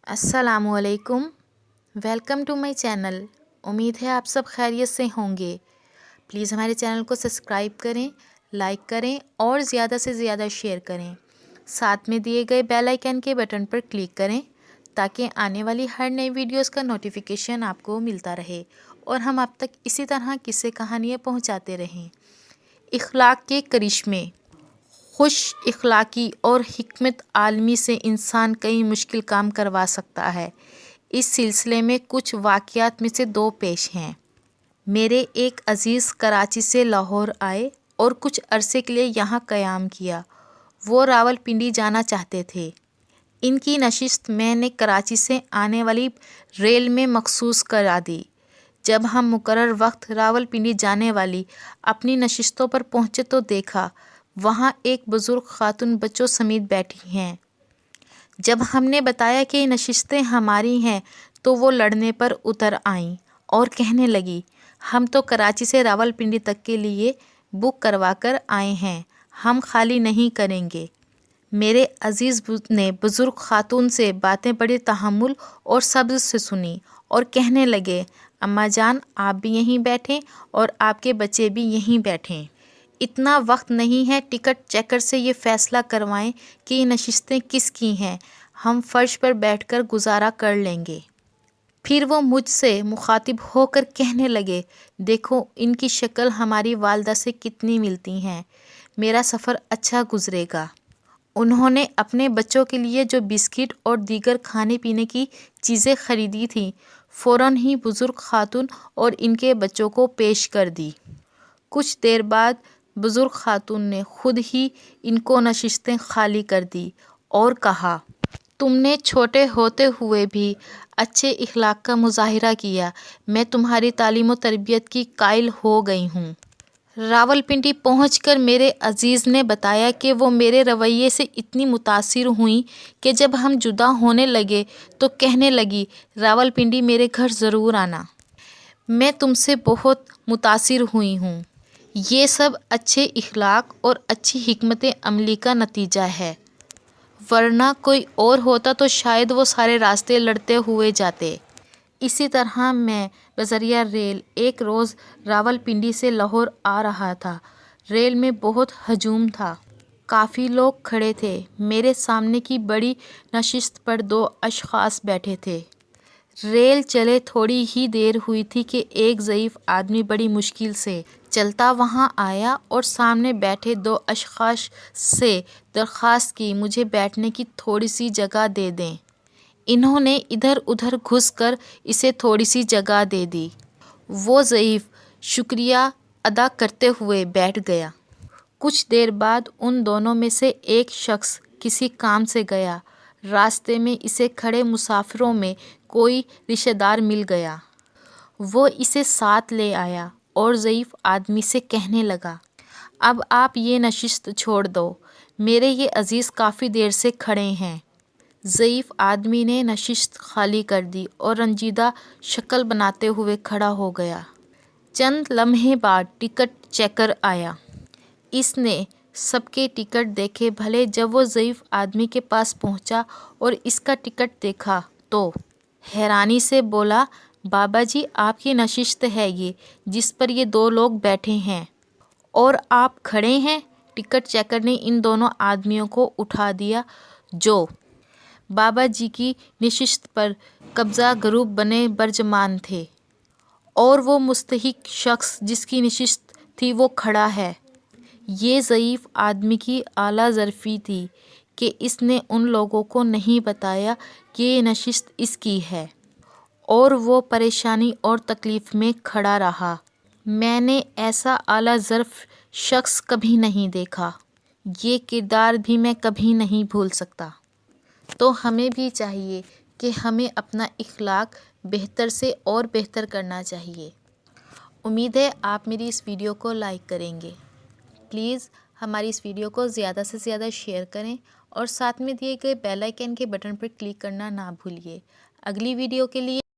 अस्सलामुअलैकुम। Welcome to my channel. उम्मीद है आप सब खैरियत से होंगे। प्लीज़ हमारे चैनल को सब्सक्राइब करें, लाइक करें और ज़्यादा से ज़्यादा शेयर करें। साथ में दिए गए बेल आइकन के बटन पर क्लिक करें ताकि आने वाली हर नई वीडियोस का नोटिफिकेशन आपको मिलता रहे और हम आप तक इसी तरह किस्से कहानियाँ पहुँचाते रहें। इखलाक के करिश्मे। खुश इखलाकी और हिकमत आलमी से इंसान कई मुश्किल काम करवा सकता है। इस सिलसिले में कुछ वाक़यात में से दो पेश हैं। मेरे एक अज़ीज़ कराची से लाहौर आए और कुछ अरसे के लिए यहाँ क़याम किया। वो रावलपिंडी जाना चाहते थे। इनकी नशिस्त मैंने कराची से आने वाली रेल में मखसूस करा दी। जब हम मुकर्रर वक्त रावलपिंडी जाने वाली अपनी नशिस्तों पर पहुँचे तो देखा वहाँ एक बुज़ुर्ग खातून बच्चों समेत बैठी हैं। जब हमने बताया कि नशिस्तें हमारी हैं तो वो लड़ने पर उतर आईं और कहने लगी, हम तो कराची से रावलपिंडी तक के लिए बुक करवा कर आए हैं, हम खाली नहीं करेंगे। मेरे अज़ीज़ ने बुज़ुर्ग खातून से बातें बड़ी तहम्मुल और सब्र से सुनी और कहने लगे, अम्मा जान आप भी यहीं बैठें और आपके बच्चे भी यहीं बैठें। इतना वक्त नहीं है, टिकट चेकर से ये फ़ैसला करवाएं कि ये नशिस्तें किसकी हैं, हम फ़र्श पर बैठकर गुजारा कर लेंगे। फिर वो मुझसे मुखातिब होकर कहने लगे, देखो इनकी शक्ल हमारी वालदा से कितनी मिलती हैं, मेरा सफ़र अच्छा गुजरेगा। उन्होंने अपने बच्चों के लिए जो बिस्किट और दीगर खाने पीने की चीज़ें ख़रीदी थीं फ़ौरन ही बुज़ुर्ग खातून और इनके बच्चों को पेश कर दी। कुछ देर बाद बुज़ुर्ग खातून ने खुद ही इनको नशिस्तें खाली कर दी और कहा, तुमने छोटे होते हुए भी अच्छे इखलाक का मुजाहिरा किया, मैं तुम्हारी तालीम व तरबियत की कायल हो गई हूँ। रावलपिंडी पहुंचकर मेरे अज़ीज़ ने बताया कि वो मेरे रवैये से इतनी मुतासिर हुई कि जब हम जुदा होने लगे तो कहने लगी, रावलपिंडी मेरे घर ज़रूर आना, मैं तुमसे बहुत मुतासिर हुई हूँ। ये सब अच्छे इखलाक और अच्छी हिकमत अमली का नतीजा है, वरना कोई और होता तो शायद वो सारे रास्ते लड़ते हुए जाते। इसी तरह मैं बज़रिया रेल एक रोज़ रावलपिंडी से लाहौर आ रहा था। रेल में बहुत हजूम था, काफ़ी लोग खड़े थे। मेरे सामने की बड़ी नशिस्त पर दो अशख़ास बैठे थे। रेल चले थोड़ी ही देर हुई थी कि एक ज़ईफ़ आदमी बड़ी मुश्किल से चलता वहाँ आया और सामने बैठे दो अशख़ास से दरख्वास्त की, मुझे बैठने की थोड़ी सी जगह दे दें। इन्होंने इधर उधर घुसकर इसे थोड़ी सी जगह दे दी। वो ज़ईफ़ शुक्रिया अदा करते हुए बैठ गया। कुछ देर बाद उन दोनों में से एक शख्स किसी काम से गया। रास्ते में इसे खड़े मुसाफिरों में कोई रिश्तेदार मिल गया। वो इसे साथ ले आया और ज़ईफ़ आदमी से कहने लगा, अब आप ये नशिस्त छोड़ दो, मेरे ये अज़ीज़ काफ़ी देर से खड़े हैं। ज़ईफ़ आदमी ने नशिस्त खाली कर दी और रंजीदा शक्ल बनाते हुए खड़ा हो गया। चंद लम्हे बाद टिकट चेकर आया। इसने सबके टिकट देखे। भले जब वो ज़ईफ़ आदमी के पास पहुंचा और इसका टिकट देखा तो हैरानी से बोला, बाबा जी आपकी नशिस्त है ये, जिस पर ये दो लोग बैठे हैं और आप खड़े हैं। टिकट चेकर ने इन दोनों आदमियों को उठा दिया जो बाबा जी की नशिस्त पर कब्ज़ा गरूब बने बरजमान थे, और वो मुस्तहिक शख्स जिसकी नशिस्त थी वो खड़ा है। ये ज़ईफ़ आदमी की आला ज़रफ़ी थी कि इसने उन लोगों को नहीं बताया कि ये नशिस्त इसकी है, और वो परेशानी और तकलीफ़ में खड़ा रहा। मैंने ऐसा आला ज़र्फ़ शख्स कभी नहीं देखा। ये किरदार भी मैं कभी नहीं भूल सकता। तो हमें भी चाहिए कि हमें अपना इखलाक बेहतर से और बेहतर करना चाहिए। उम्मीद है आप मेरी इस वीडियो को लाइक करेंगे। प्लीज़ हमारी इस वीडियो को ज़्यादा से ज़्यादा शेयर करें और साथ में दिए गए बेल आइकन के बटन पर क्लिक करना ना भूलिए। अगली वीडियो के लिए